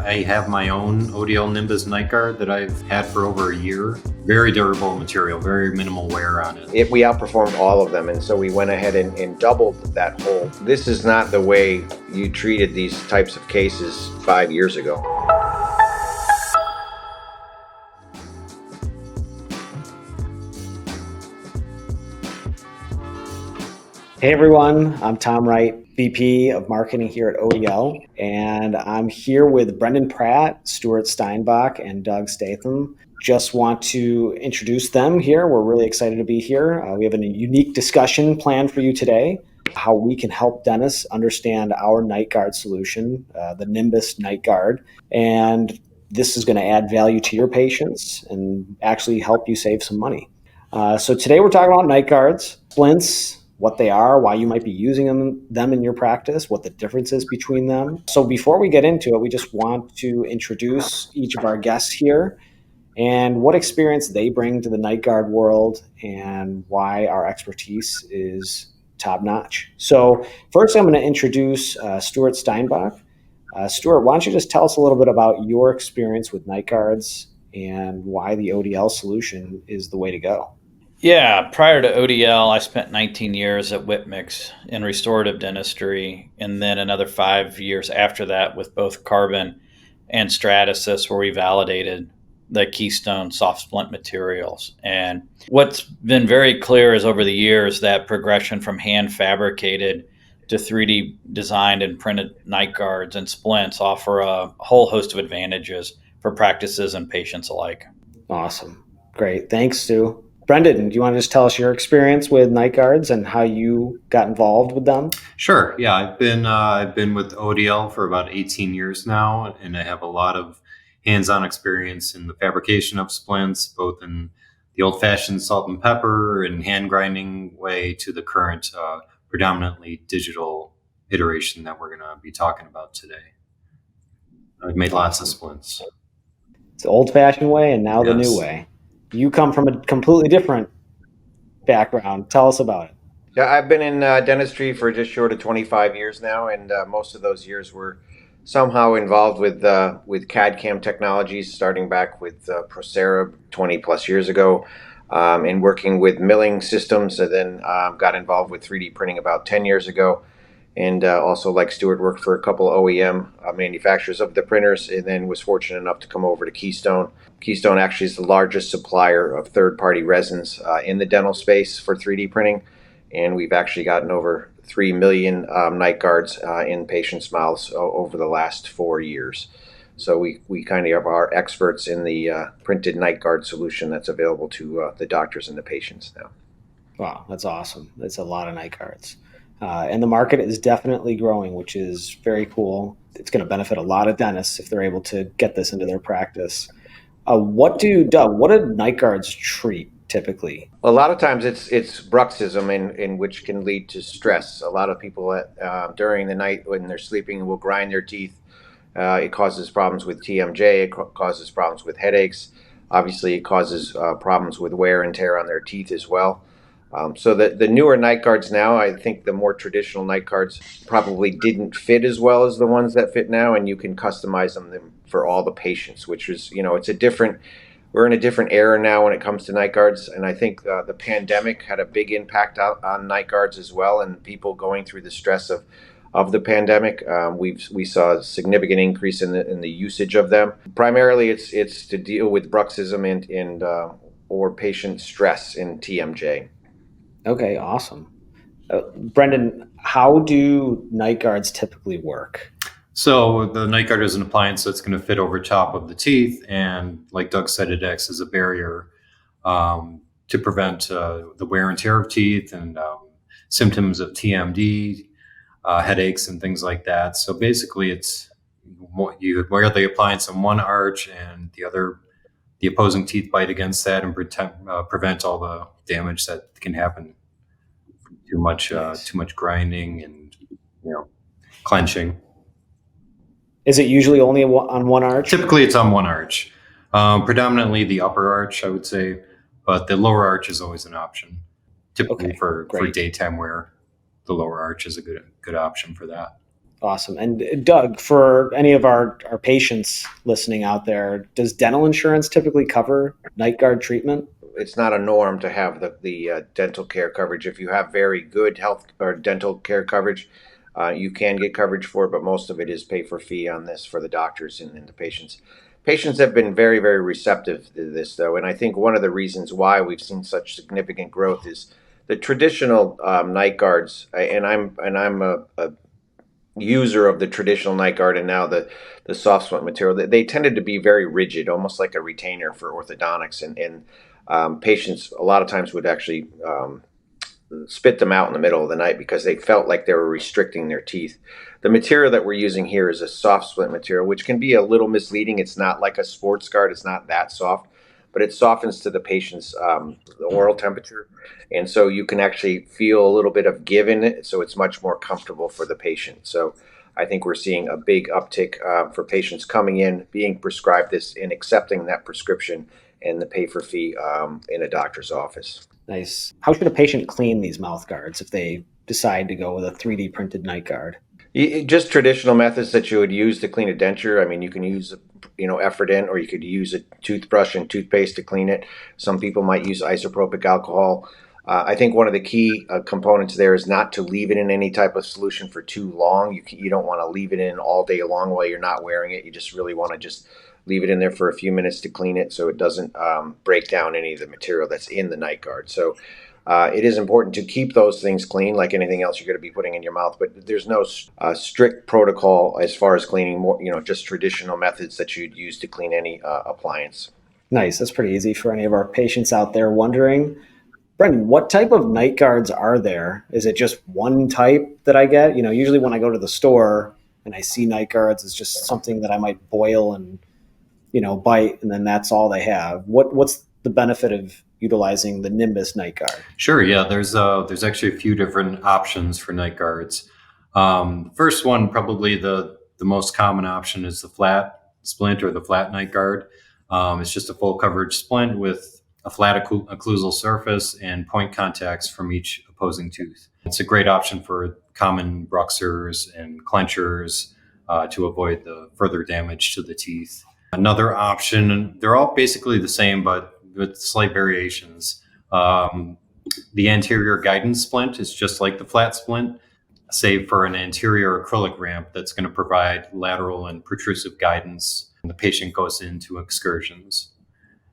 I have my own ODL Nimbus Nightguard that I've had for over a year. Very durable material, very minimal wear on it. We outperformed all of them, and so we went ahead and doubled that hole. This is not the way you treated these types of cases 5 years ago. Hey everyone, I'm Tom Wright, VP of Marketing here at ODL, and I'm here with Brendan Pratt, Stuart Steinbock, and Doug Statham. Just want to introduce them here. We're really excited to be here. We have a unique discussion planned for you today, how we can help dentists understand our Nightguard solution, the Nimbus Nightguard, and this is going to add value to your patients and actually help you save some money. So today we're talking about Nightguards, splints, what they are, why you might be using them in your practice, what the difference is between them. So before we get into it, we just want to introduce each of our guests here and what experience they bring to the Nightguard world and why our expertise is top-notch. So first I'm going to introduce Stuart Steinbock. Stuart, why don't you just tell us a little bit about your experience with Nightguards and why the ODL solution is the way to go? Yeah, prior to ODL, I spent 19 years at Whitmix in restorative dentistry, and then another 5 years after that with both Carbon and Stratasys, where we validated the Keystone soft splint materials. And what's been very clear is over the years that progression from hand fabricated to 3D designed and printed night guards and splints offer a whole host of advantages for practices and patients alike. Awesome. Great. Thanks, Stu. Brendan, do you want to just tell us your experience with Nightguards and how you got involved with them? Sure. Yeah, I've been with ODL for about 18 years now, and I have a lot of hands-on experience in the fabrication of splints, both in the old-fashioned salt and pepper and hand grinding way to the current predominantly digital iteration that we're going to be talking about today. I've made lots of splints. It's the old-fashioned way and now the new way. You come from a completely different background. Tell us about it. Yeah, I've been in dentistry for just short of 25 years now, and most of those years were somehow involved with CAD/CAM technologies, starting back with Procera 20 plus years ago, and working with milling systems, and then got involved with 3D printing about 10 years ago. And also, like Stuart, worked for a couple OEM manufacturers of the printers, and then was fortunate enough to come over to Keystone. Keystone actually is the largest supplier of third-party resins in the dental space for 3D printing, and we've actually gotten over 3 million night guards in patients' mouths over the last 4 years. So we kind of are experts in the printed night guard solution that's available to the doctors and the patients now. Wow, that's awesome. That's a lot of night guards. And the market is definitely growing, which is very cool. It's going to benefit a lot of dentists if they're able to get this into their practice. What do night guards treat typically? A lot of times it's bruxism, in which can lead to stress. A lot of people during the night when they're sleeping will grind their teeth. It causes problems with TMJ. It causes problems with headaches. Obviously, it causes problems with wear and tear on their teeth as well. So the newer night guards now, I think the more traditional night guards probably didn't fit as well as the ones that fit now, and you can customize them for all the patients, which is, we're in a different era now when it comes to night guards, and I think the pandemic had a big impact on night guards as well, and people going through the stress of the pandemic. We saw a significant increase in the usage of them. Primarily, it's to deal with bruxism and or patient stress in TMJ. Okay, awesome. Brendan, how do night guards typically work? So the night guard is an appliance that's going to fit over top of the teeth, and like Doug said, it acts as a barrier to prevent the wear and tear of teeth and symptoms of TMD, headaches, and things like that. So basically, you wear the appliance on one arch, and the opposing teeth bite against that and prevent all the damage that can happen from too much grinding and clenching. Is it usually only on one arch? Typically, it's on one arch, predominantly the upper arch, I would say, but the lower arch is always an option. Typically, for daytime wear, the lower arch is a good option for that. Awesome. And Doug, for any of our patients listening out there, does dental insurance typically cover night guard treatment? It's not a norm to have the dental care coverage. If you have very good health or dental care coverage, you can get coverage for it, but most of it is pay for fee on this for the doctors and the patients. Patients have been very, very receptive to this, though, and I think one of the reasons why we've seen such significant growth is the traditional night guards. And I'm a user of the traditional night guard and now the soft splint material. They tended to be very rigid, almost like a retainer for orthodontics, and patients a lot of times would actually spit them out in the middle of the night because they felt like they were restricting their teeth. The material that we're using here is a soft splint material, which can be a little misleading. It's not like a sports guard. It's not that soft, but it softens to the patient's the oral temperature. And so you can actually feel a little bit of give in it. So it's much more comfortable for the patient. So I think we're seeing a big uptick for patients coming in, being prescribed this and accepting that prescription and the pay for fee in a doctor's office. Nice. How should a patient clean these mouth guards if they decide to go with a 3D printed night guard? Just traditional methods that you would use to clean a denture. I mean, you can use, Effordent, or you could use a toothbrush and toothpaste to clean it. Some people might use isopropyl alcohol. I think one of the key components there is not to leave it in any type of solution for too long. You don't want to leave it in all day long while you're not wearing it. You just really want to just leave it in there for a few minutes to clean it so it doesn't break down any of the material that's in the night guard. So it is important to keep those things clean like anything else you're going to be putting in your mouth, but there's no strict protocol as far as cleaning, more, just traditional methods that you'd use to clean any appliance. Nice. That's pretty easy for any of our patients out there wondering. Brendan, what type of night guards are there? Is it just one type that I get? Usually when I go to the store and I see night guards, it's just something that I might boil and, bite, and then that's all they have. What's the benefit of utilizing the Nimbus night guard? Sure. Yeah. There's actually a few different options for night guards. First one, probably the most common option, is the flat splint or the flat night guard. It's just a full coverage splint with a flat occlusal surface and point contacts from each opposing tooth. It's a great option for common bruxers and clenchers to avoid the further damage to the teeth. Another option, they're all basically the same, but with slight variations. The anterior guidance splint is just like the flat splint, save for an anterior acrylic ramp that's going to provide lateral and protrusive guidance when the patient goes into excursions.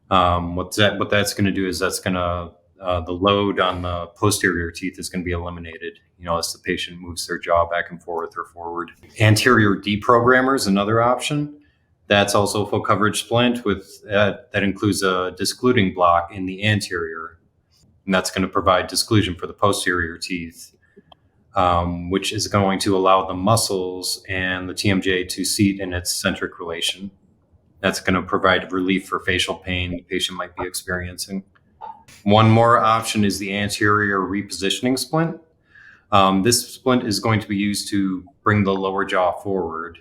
What that's going to do is that's going to the load on the posterior teeth is going to be eliminated, as the patient moves their jaw back and forth or forward. Anterior deprogrammer is another option. That's also a full coverage splint with that includes a discluding block in the anterior, and that's going to provide disclusion for the posterior teeth, which is going to allow the muscles and the TMJ to seat in its centric relation. That's going to provide relief for facial pain the patient might be experiencing. One more option is the anterior repositioning splint. This splint is going to be used to bring the lower jaw forward,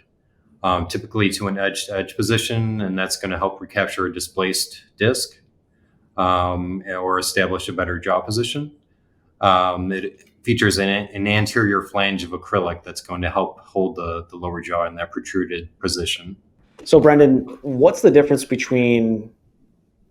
typically to an edge-to-edge position, and that's going to help recapture a displaced disc or establish a better jaw position. It features an anterior flange of acrylic that's going to help hold the lower jaw in that protruded position. So, Brendan, what's the difference between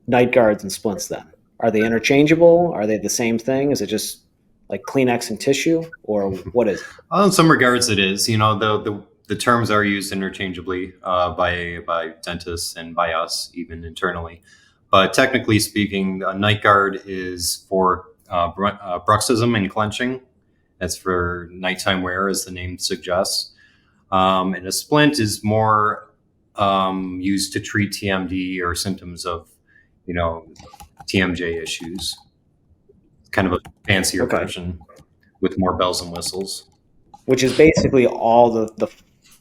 night guards and splints then? Are they interchangeable? Are they the same thing? Is it just like Kleenex and tissue, or what is it? In some regards, it is. The terms are used interchangeably by dentists and by us, even internally. But technically speaking, a night guard is for bruxism and clenching. That's for nighttime wear, as the name suggests. And a splint is more used to treat TMD or symptoms of, TMJ issues. Kind of a fancier version with more bells and whistles. Which is basically all the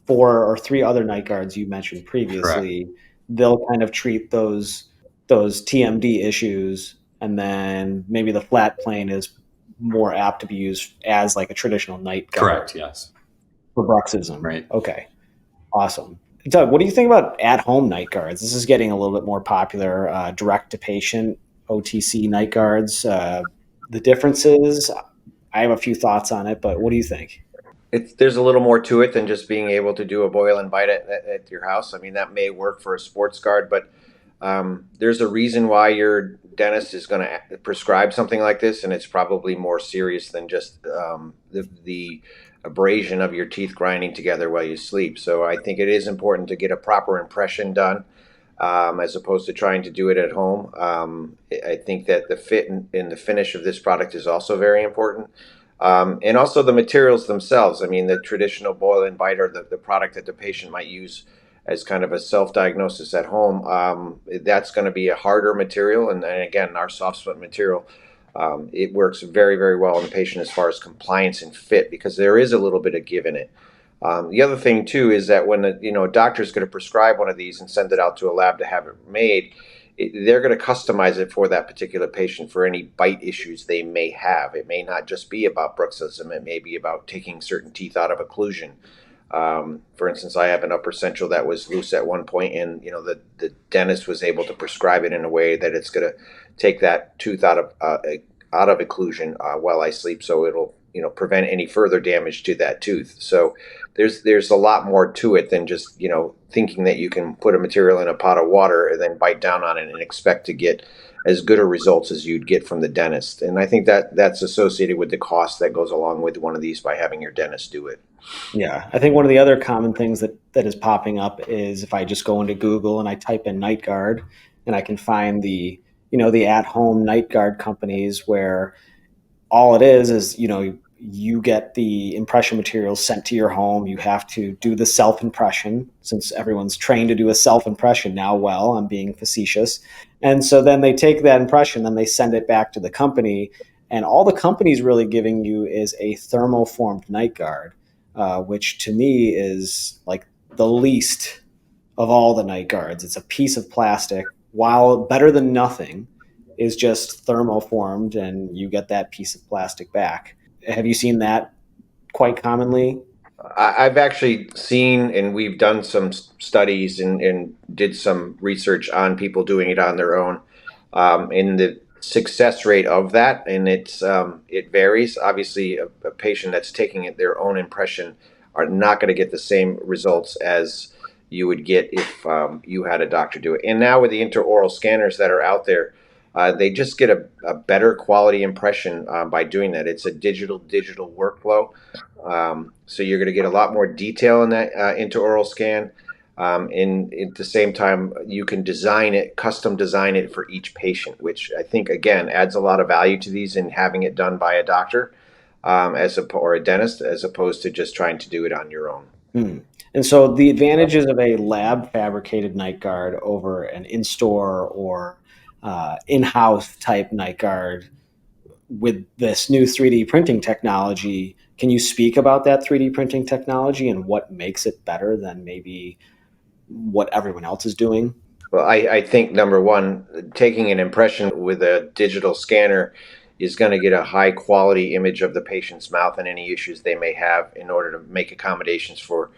4 or 3 other night guards you mentioned previously. Correct. They'll kind of treat those TMD issues, and then maybe the flat plane is more apt to be used as like a traditional night guard. Correct, yes. For bruxism. Right. Okay. Awesome. Doug, what do you think about at-home night guards? This is getting a little bit more popular, direct-to-patient OTC night guards. The differences, I have a few thoughts on it, but what do you think? There's a little more to it than just being able to do a boil and bite at your house. I mean, that may work for a sports guard, but there's a reason why your dentist is going to prescribe something like this, and it's probably more serious than just the abrasion of your teeth grinding together while you sleep. So I think it is important to get a proper impression done, as opposed to trying to do it at home. I think that the fit and the finish of this product is also very important. And also the materials themselves. I mean, the traditional boil and bite, or the product that the patient might use as kind of a self-diagnosis at home, that's going to be a harder material. And again, our soft split material, it works very, very well on the patient as far as compliance and fit, because there is a little bit of give in it. The other thing too is that when a doctor is going to prescribe one of these and send it out to a lab to have it made, they're going to customize it for that particular patient for any bite issues they may have. It may not just be about bruxism. It may be about taking certain teeth out of occlusion. For instance, I have an upper central that was loose at one point, and the dentist was able to prescribe it in a way that it's going to take that tooth out of occlusion while I sleep, so it'll prevent any further damage to that tooth. So there's a lot more to it than just thinking that you can put a material in a pot of water and then bite down on it and expect to get as good a results as you'd get from the dentist. And I think that that's associated with the cost that goes along with one of these by having your dentist do it. Yeah, I think one of the other common things that is popping up is if I just go into Google and I type in night guard, and I can find the at-home night guard companies where all it is you get the impression materials sent to your home. You have to do the self-impression, since everyone's trained to do a self-impression now. Well, I'm being facetious. And so then they take that impression, then they send it back to the company, and all the company's really giving you is a thermoformed night guard, which to me is like the least of all the night guards. It's a piece of plastic. While better than nothing, is just thermoformed, and you get that piece of plastic back. Have you seen that quite commonly? I've actually seen, and we've done some studies and did some research on people doing it on their own, and the success rate of that, and it varies. Obviously, a patient that's taking it their own impression are not going to get the same results as you would get if you had a doctor do it. And now with the intraoral scanners that are out there, they just get a better quality impression by doing that. It's a digital workflow. So you're going to get a lot more detail in that intraoral scan. And at the same time, you can custom design it for each patient, which I think, again, adds a lot of value to these and having it done by a doctor or a dentist, as opposed to just trying to do it on your own. And so the advantages of a lab fabricated night guard over an in-store or in-house type night guard with this new 3D printing technology. Can you speak about that 3D printing technology and what makes it better than maybe what everyone else is doing? Well, I think number one, taking an impression with a digital scanner is going to get a high quality image of the patient's mouth and any issues they may have in order to make accommodations for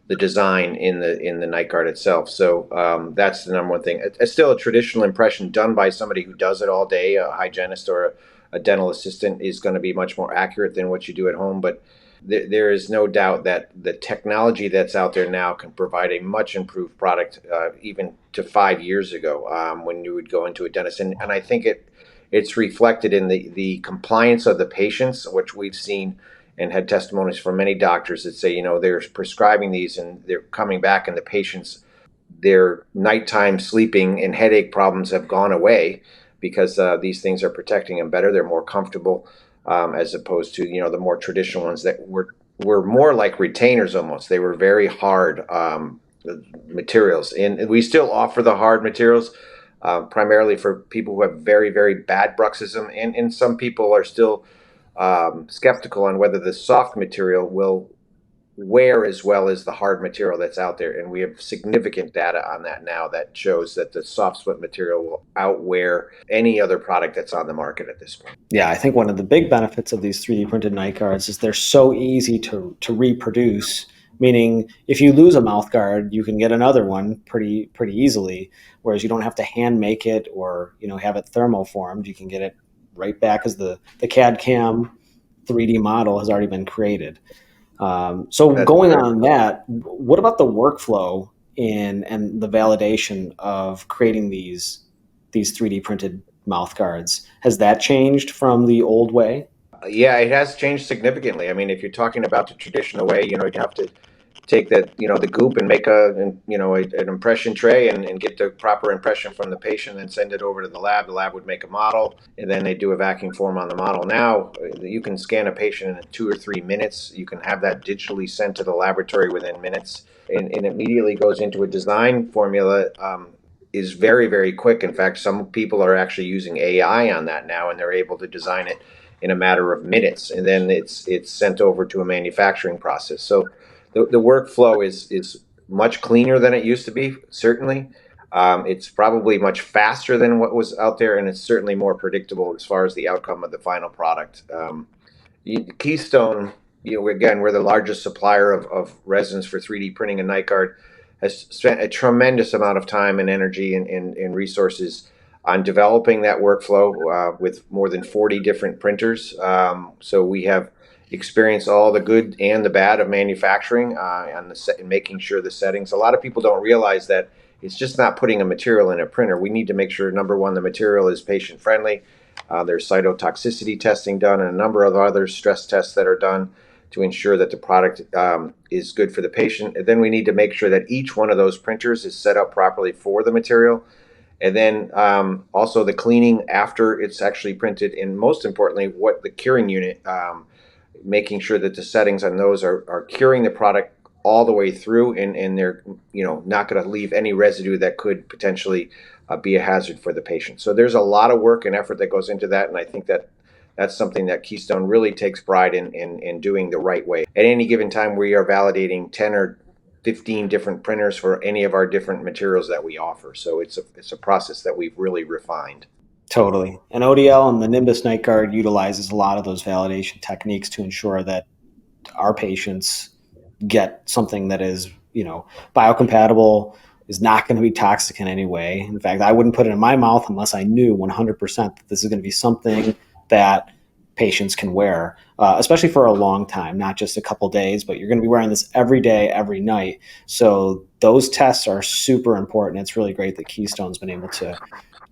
the design in the night guard itself. So that's the number one thing. It's still a traditional impression done by somebody who does it all day. A hygienist or a dental assistant is going to be much more accurate than what you do at home. But there is no doubt that the technology that's out there now can provide a much improved product, even to 5 years ago when you would go into a dentist. And I think it's reflected in the compliance of the patients, which we've seen and had testimonies from many doctors that say, they're prescribing these and they're coming back, and the patients, their nighttime sleeping and headache problems have gone away because these things are protecting them better. They're more comfortable as opposed to, the more traditional ones that were more like retainers almost. They were very hard materials. And we still offer the hard materials primarily for people who have very, very bad bruxism. And some people are still skeptical on whether the soft material will wear as well as the hard material that's out there. And we have significant data on that now that shows that the soft split material will outwear any other product that's on the market at this point. Yeah, I think one of the big benefits of these 3D printed night guards is they're so easy to reproduce. Meaning, if you lose a mouth guard, you can get another one pretty easily. Whereas you don't have to hand make it or have it thermoformed. You can get it right back as the CAD CAM 3D model has already been created. So That's going correct. on that, what about the workflow and the validation of creating these 3D printed mouth guards? Has that changed from the old way? Yeah, it has changed significantly. I mean, if you're talking about the traditional way, you have to take the goop and make an impression tray and get the proper impression from the patient and send it over to the lab. The lab would make a model, and then they do a vacuum form on the model. Now you can scan a patient in 2 or 3 minutes. You can have that digitally sent to the laboratory within minutes, and immediately goes into a design formula. Is very, very quick. In fact, some people are actually using AI on that now, and they're able to design it in a matter of minutes, and then it's sent over to a manufacturing process. So the workflow is much cleaner than it used to be. Certainly, it's probably much faster than what was out there, and it's certainly more predictable as far as the outcome of the final product. Keystone, again, we're the largest supplier of resins for 3D printing and night guard, has spent a tremendous amount of time and energy and resources on developing that workflow with more than 40 different printers. So we have experienced all the good and the bad of manufacturing and making sure the settings. A lot of people don't realize that it's just not putting a material in a printer. We need to make sure, number one, the material is patient friendly. There's cytotoxicity testing done and a number of other stress tests that are done to ensure that the product is good for the patient. And then we need to make sure that each one of those printers is set up properly for the material. And then also the cleaning after it's actually printed, and most importantly, what the curing unit, making sure that the settings on those are curing the product all the way through, and they're not going to leave any residue that could potentially be a hazard for the patient. So there's a lot of work and effort that goes into that, and I think that that's something that Keystone really takes pride in doing the right way. At any given time, we are validating 10 or 15 different printers for any of our different materials that we offer. So it's a process that we've really refined. Totally. And ODL and the Nimbus Nightguard utilizes a lot of those validation techniques to ensure that our patients get something that is, biocompatible, is not going to be toxic in any way. In fact, I wouldn't put it in my mouth unless I knew 100% that this is going to be something that patients can wear, especially for a long time, not just a couple days, but you're going to be wearing this every day, every night. So those tests are super important. It's really great that Keystone's been able to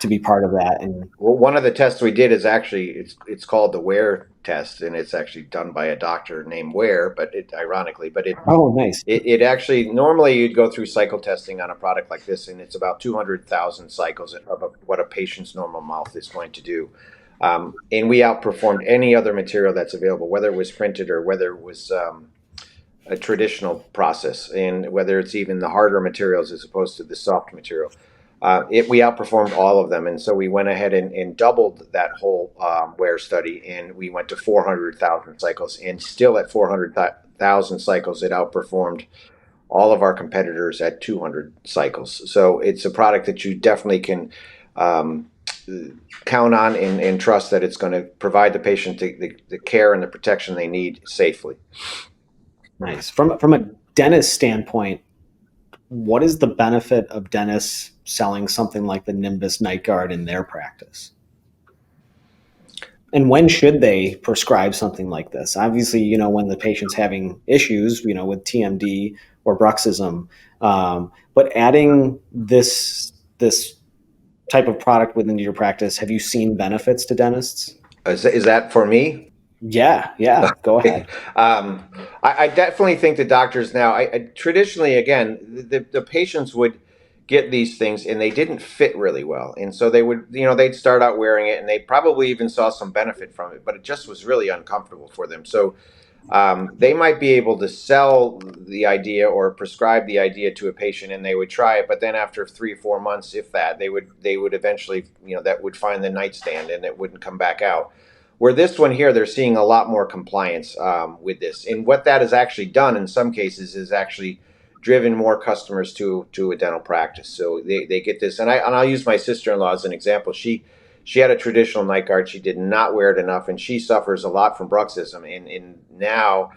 be part of that. And Well, one of the tests we did is actually it's called the Ware test, and it's actually done by a doctor named Ware, but oh, nice. it actually, normally you'd go through cycle testing on a product like this, and it's about 200,000 cycles of what a patient's normal mouth is going to do. And we outperformed any other material that's available, whether it was printed or whether it was a traditional process, and whether it's even the harder materials as opposed to the soft material. We outperformed all of them, and so we went ahead and doubled that whole Ware study, and we went to 400,000 cycles, and still at 400,000 cycles, it outperformed all of our competitors at 200 cycles. So it's a product that you definitely can count on and trust that it's going to provide the patient the care and the protection they need safely. Nice. From a dentist standpoint, what is the benefit of dentists selling something like the Nimbus Nightguard in their practice? And when should they prescribe something like this? Obviously, when the patient's having issues, with TMD or bruxism, but adding this type of product within your practice, have you seen benefits to dentists? Is that for me? Yeah, go ahead. I definitely think the doctors now, I traditionally, again, the patients would get these things and they didn't fit really well. And so they would, they'd start out wearing it and they probably even saw some benefit from it, but it just was really uncomfortable for them. So they might be able to sell the idea or prescribe the idea to a patient and they would try it. But then after 3 or 4 months, if that, they would eventually, that would find the nightstand and it wouldn't come back out. Where this one here, they're seeing a lot more compliance with this. And what that has actually done in some cases is actually driven more customers to a dental practice. So they get this. And I'll use my sister-in-law as an example. She had a traditional night guard. She did not wear it enough, and she suffers a lot from bruxism. And now,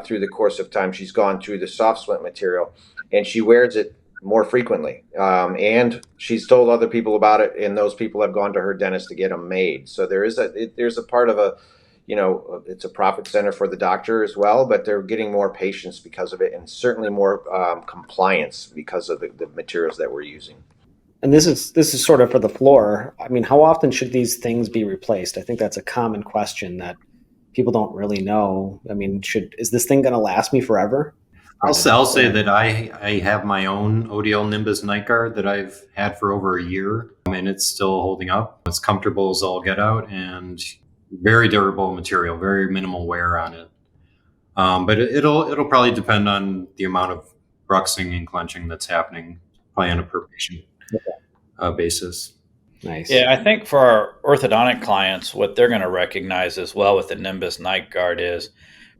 through the course of time, she's gone through the soft splint material, and she wears it more frequently. And she's told other people about it, and those people have gone to her dentist to get them made. So there's a part of it's a profit center for the doctor as well, but they're getting more patients because of it, and certainly more compliance because of the materials that we're using. And this is sort of for the floor. I mean, how often should these things be replaced? I think that's a common question that people don't really know. I mean, is this thing going to last me forever? I'll say that I have my own ODL Nimbus Nightguard that I've had for over a year, and it's still holding up. It's comfortable as all get out, and very durable material, very minimal wear on it. But it'll probably depend on the amount of bruxing and clenching that's happening, probably on a per patient basis. Nice. Yeah, I think for our orthodontic clients, what they're going to recognize as well with the Nimbus Nightguard is,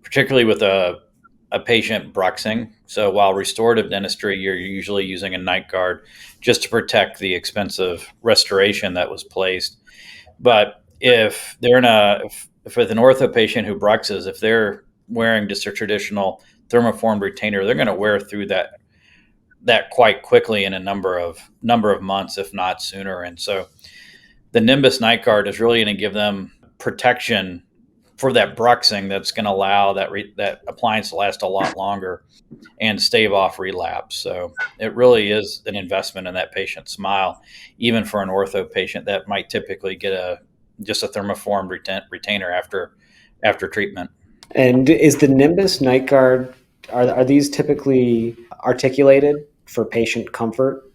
particularly with a patient bruxing. So while restorative dentistry, you're usually using a night guard just to protect the expensive restoration that was placed. But if they're if with an ortho patient who bruxes, if they're wearing just a traditional thermoformed retainer, they're going to wear through that quite quickly in a number of months, if not sooner. And so the Nimbus Nightguard is really going to give them protection for that bruxing that's going to allow that appliance to last a lot longer and stave off relapse. So it really is an investment in that patient's smile, even for an ortho patient that might typically get just a thermoformed retainer after treatment. And is the Nimbus Nightguard, are these typically articulated for patient comfort?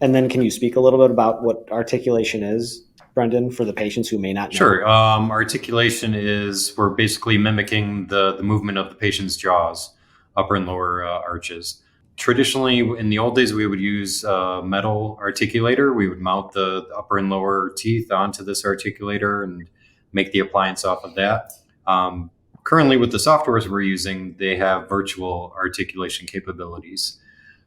And then can you speak a little bit about what articulation is, Brendan, for the patients who may not know? Sure. Articulation is, we're basically mimicking the movement of the patient's jaws, upper and lower arches. Traditionally, in the old days, we would use a metal articulator. We would mount the upper and lower teeth onto this articulator and make the appliance off of that. Currently, with the softwares we're using, they have virtual articulation capabilities.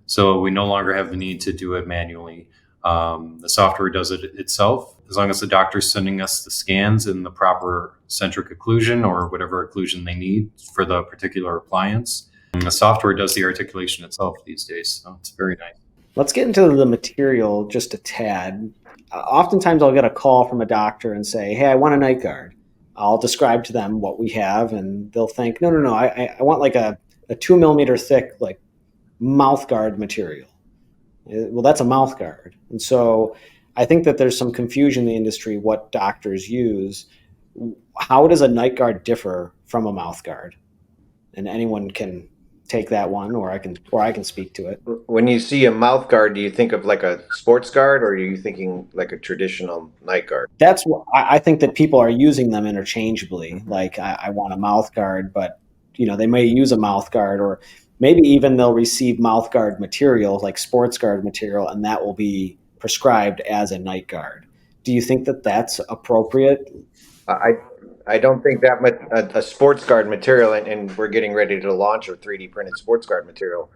So we no longer have the need to do it manually. The software does it itself, as long as the doctor's sending us the scans in the proper centric occlusion or whatever occlusion they need for the particular appliance. And the software does the articulation itself these days, so it's very nice. Let's get into the material just a tad. Oftentimes I'll get a call from a doctor and say, hey, I want a night guard. I'll describe to them what we have, and they'll think, no, I want like a 2 millimeter thick, like mouth guard material. Well, that's a mouth guard. And so I think that there's some confusion in the industry what doctors use. How does a night guard differ from a mouth guard? And anyone can take that one, or I can speak to it. When you see a mouth guard, do you think of like a sports guard, or are you thinking like a traditional night guard? That's what I think, that people are using them interchangeably. Like I want a mouth guard, but they may use a mouth guard, or maybe even they'll receive mouth guard material, like sports guard material, and that will be prescribed as a night guard. Do you think that that's appropriate? I don't think that much a sports guard material, and we're getting ready to launch a 3D printed sports guard material.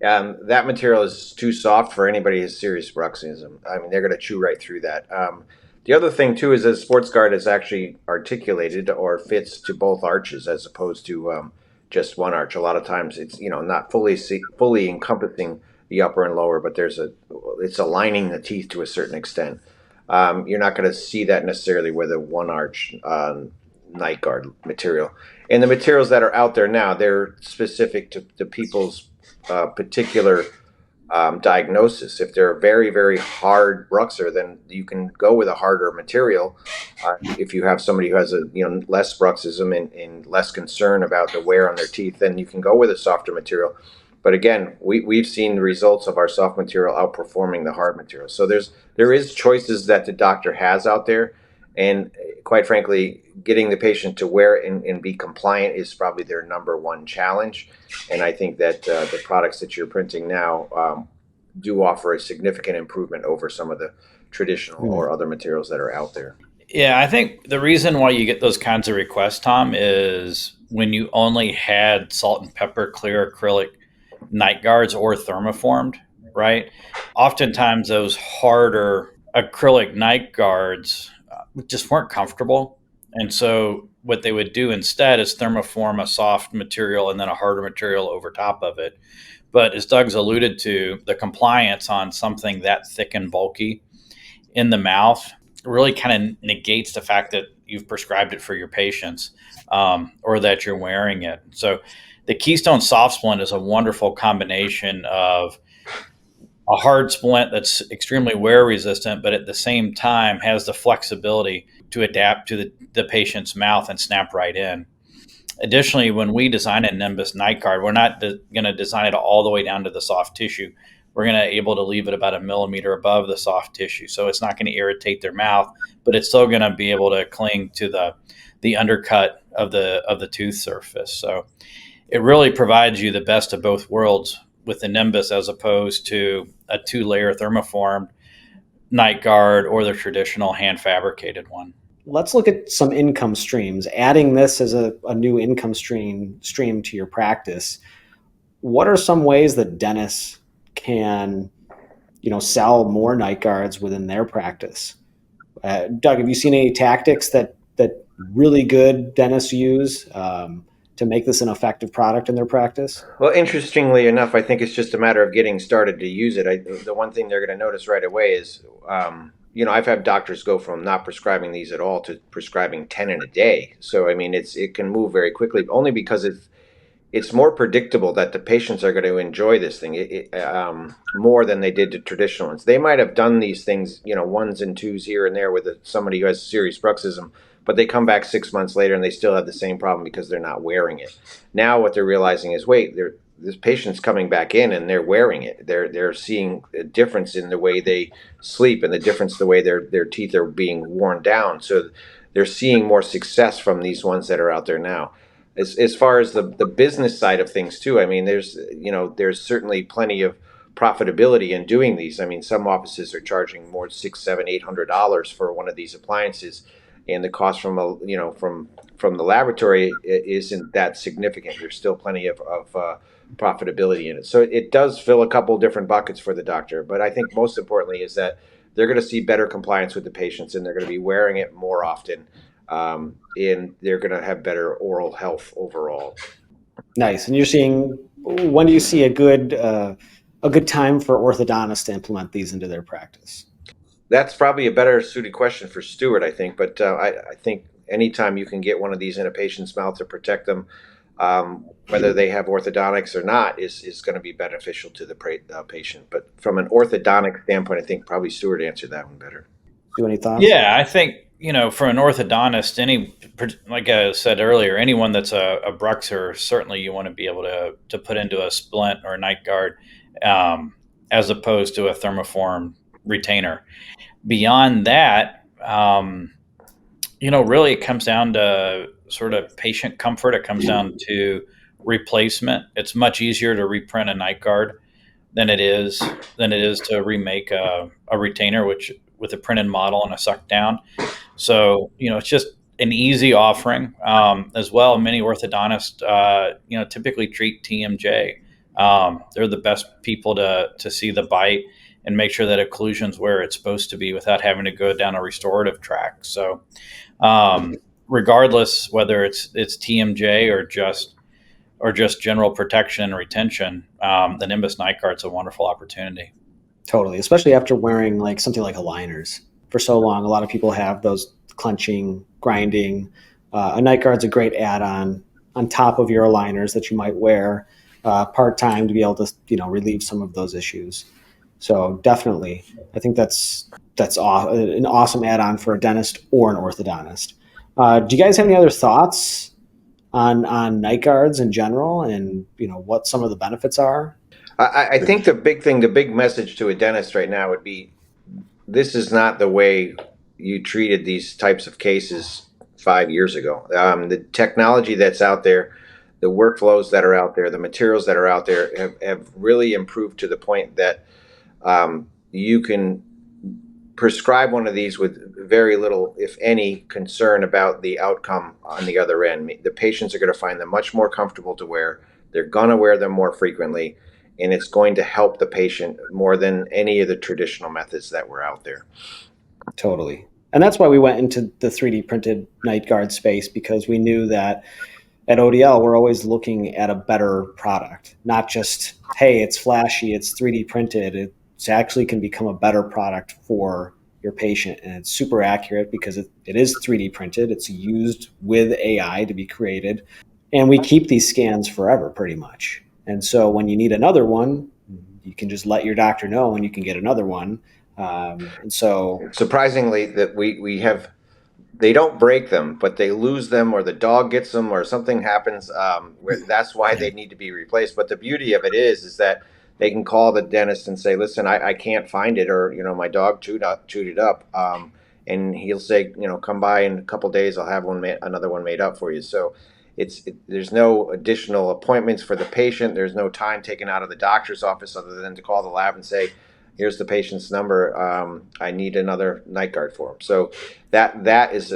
That material is too soft for anybody who has serious bruxism. I mean, they're going to chew right through that. The other thing too is that a sports guard is actually articulated or fits to both arches as opposed to just one arch. A lot of times it's not fully encompassing the upper and lower, but it's aligning the teeth to a certain extent. You're not going to see that necessarily with a one arch night guard material. And the materials that are out there now, they're specific to people's particular diagnosis. If they're a very, very hard bruxer, then you can go with a harder material. If you have somebody who has less bruxism and less concern about the wear on their teeth, then you can go with a softer material. But again, we've seen the results of our soft material outperforming the hard material. So there is choices that the doctor has out there, and quite frankly, getting the patient to wear it and be compliant is probably their number one challenge. And I think that the products that you're printing now do offer a significant improvement over some of the traditional or other materials that are out there. Yeah, I think the reason why you get those kinds of requests, Tom, is when you only had salt and pepper clear acrylic night guards or thermoformed, right? Oftentimes those harder acrylic night guards just weren't comfortable. And so what they would do instead is thermoform a soft material and then a harder material over top of it. But as Doug's alluded to, the compliance on something that thick and bulky in the mouth really kind of negates the fact that you've prescribed it for your patients, or that you're wearing it. So the Keystone Soft Splint is a wonderful combination of a hard splint that's extremely wear resistant, but at the same time has the flexibility to adapt to the patient's mouth and snap right in. Additionally, when we design a Nimbus Nightguard, we're not going to design it all the way down to the soft tissue. We're going to be able to leave it about a millimeter above the soft tissue. So it's not going to irritate their mouth, but it's still going to be able to cling to the undercut of the tooth surface. So it really provides you the best of both worlds with the Nimbus, as opposed to a 2-layer thermoformed night guard or the traditional hand fabricated one. Let's look at some income streams. Adding this as a new income stream to your practice, what are some ways that dentists can, sell more night guards within their practice? Doug, have you seen any tactics that really good dentists use to make this an effective product in their practice? Well, interestingly enough, I think it's just a matter of getting started to use it. The one thing they're going to notice right away is, I've had doctors go from not prescribing these at all to prescribing 10 in a day. So, I mean, it can move very quickly, only because it's more predictable that the patients are going to enjoy this thing more than they did the traditional ones. They might have done these things, ones and twos here and there with somebody who has serious bruxism, but they come back 6 months later and they still have the same problem because they're not wearing it. Now what they're realizing is, wait, this patient's coming back in and they're wearing it. They're seeing a difference in the way they sleep and the difference the way their teeth are being worn down. So they're seeing more success from these ones that are out there now. As far as the business side of things too, I mean, there's certainly plenty of profitability in doing these. I mean, some offices are charging more $600, $700, $800 for one of these appliances, and the cost from the laboratory isn't that significant. There's still plenty of profitability in it. So it does fill a couple different buckets for the doctor. But I think most importantly is that they're going to see better compliance with the patients, and they're going to be wearing it more often. And they're going to have better oral health overall. Nice. And when do you see a good time for orthodontists to implement these into their practice? That's probably a better suited question for Stuart, I think. But I think anytime you can get one of these in a patient's mouth to protect them, whether they have orthodontics or not, is going to be beneficial to the patient. But from an orthodontic standpoint, I think probably Stuart answered that one better. Do you have any thoughts? Yeah, I think, for an orthodonist, like I said earlier, anyone that's a bruxer, certainly you want to be able to put into a splint or a night guard, as opposed to a thermoform retainer. Beyond that, really it comes down to sort of patient comfort. It comes down to replacement. It's much easier to reprint a night guard than it is to remake a retainer, which with a printed model and a suck down. So, it's just an easy offering. As well, many orthodontists, typically treat TMJ. They're the best people to see the bite and make sure that occlusion's where it's supposed to be without having to go down a restorative track. So, regardless whether it's TMJ or just general protection and retention, the Nimbus Nightguard's a wonderful opportunity. Totally, especially after wearing something like aligners for so long. A lot of people have those clenching, grinding. A night guard's a great add-on on top of your aligners that you might wear part-time to be able to relieve some of those issues. So definitely, I think that's an awesome add-on for a dentist or an orthodontist. Do you guys have any other thoughts on night guards in general, and what some of the benefits are? I think the big message to a dentist right now would be, this is not the way you treated these types of cases 5 years ago. The technology that's out there, the workflows that are out there, the materials that are out there have really improved to the point that you can prescribe one of these with very little, if any, concern about the outcome on the other end. The patients are going to find them much more comfortable to wear. They're going to wear them more frequently, and it's going to help the patient more than any of the traditional methods that were out there. Totally. And that's why we went into the 3D printed night guard space, because we knew that at ODL, we're always looking at a better product, not just, hey, it's flashy, it's 3D printed. It actually can become a better product for your patient, and it's super accurate because it is 3D printed. It's used with AI to be created, and we keep these scans forever pretty much. And so when you need another one, you can just let your doctor know and you can get another one. And so surprisingly, that we have, they don't break them, but they lose them, or the dog gets them, or something happens. That's why they need to be replaced. But the beauty of it is that they can call the dentist and say, "Listen, I can't find it," or my dog chewed it up, and he'll say, "Come by in a couple days. I'll have another one made up for you." So there's no additional appointments for the patient. There's no time taken out of the doctor's office other than to call the lab and say, "Here's the patient's number. I need another night guard for him." So that is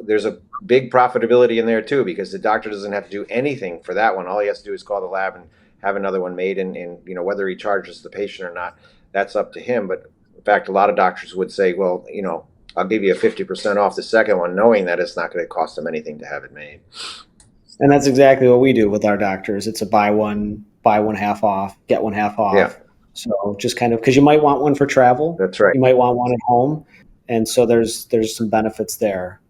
there's a big profitability in there too, because the doctor doesn't have to do anything for that one. All he has to do is call the lab and have another one made, and whether he charges the patient or not, that's up to him. But in fact, a lot of doctors would say, "Well, I'll give you a 50% off the second one," knowing that it's not going to cost them anything to have it made. And that's exactly what we do with our doctors. It's a buy one half off, get one half off. Yeah. So just kind of, because you might want one for travel. That's right. You might want one at home. And so there's some benefits there,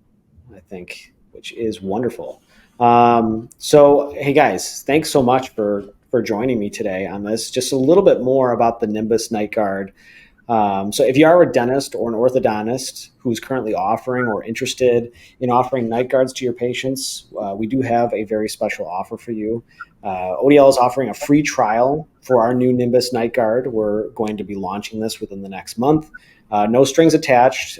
I think, which is wonderful. So, hey guys, thanks so much for joining me today on this. Just a little bit more about the Nimbus Nightguard. So if you are a dentist or an orthodontist who's currently offering or interested in offering night guards to your patients, we do have a very special offer for you. ODL is offering a free trial for our new Nimbus Night Guard. We're going to be launching this within the next month. No strings attached.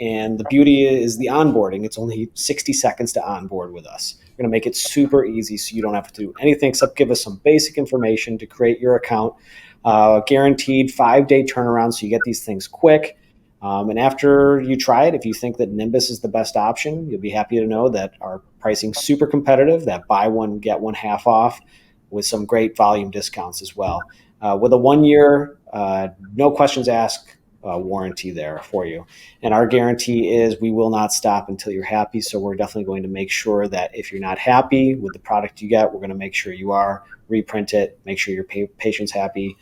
And the beauty is the onboarding. It's only 60 seconds to onboard with us. We're going to make it super easy so you don't have to do anything except give us some basic information to create your account. Guaranteed 5-day turnaround, so you get these things quick. And after you try it, if you think that Nimbus is the best option, you'll be happy to know that our pricing's super competitive, that buy one, get one half off with some great volume discounts as well. With a 1-year, no questions asked warranty there for you. And our guarantee is we will not stop until you're happy. So we're definitely going to make sure that if you're not happy with the product you get, we're going to make sure you are, reprint it, make sure your patient's happy.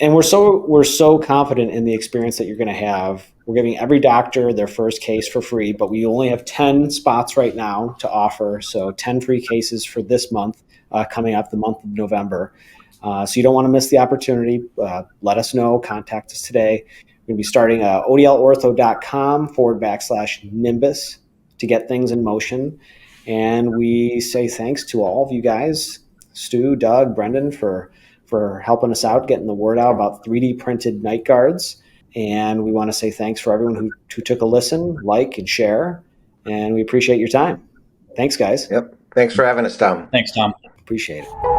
And we're so confident in the experience that you're going to have. We're giving every doctor their first case for free, but we only have 10 spots right now to offer. So 10 free cases for this month, coming up the month of November. So you don't want to miss the opportunity. Let us know. Contact us today. We're going to be starting odlortho.com/Nimbus to get things in motion. And we say thanks to all of you guys, Stu, Doug, Brendan, for helping us out, getting the word out about 3D printed night guards. And we want to say thanks for everyone who took a listen, like, and share. And we appreciate your time. Thanks, guys. Yep. Thanks for having us, Tom. Thanks, Tom. Appreciate it.